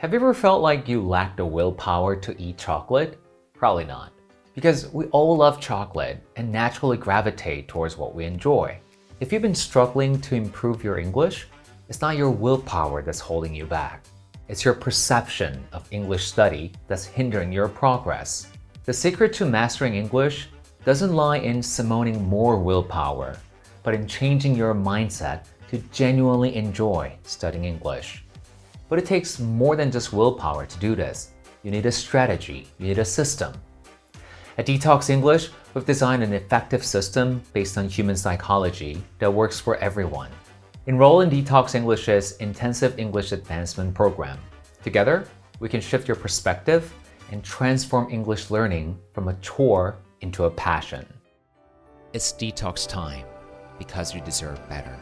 Have you ever felt like you lack the willpower to eat chocolate? Probably not. Because we all love chocolate and naturally gravitate towards what we enjoy. If you've been struggling to improve your English, it's not your willpower that's holding you back. It's your perception of English study that's hindering your progress. The secret to mastering English doesn't lie in summoning more willpower, but in changing your mindset to genuinely enjoy studying English. But it takes more than just willpower to do this. You need a strategy, you need a system. At Detox English, we've designed an effective system based on human psychology that works for everyone. Enroll in Detox English's Intensive English Advancement Program. Together, we can shift your perspective and transform English learning from a chore into a passion. It's detox time because you deserve better.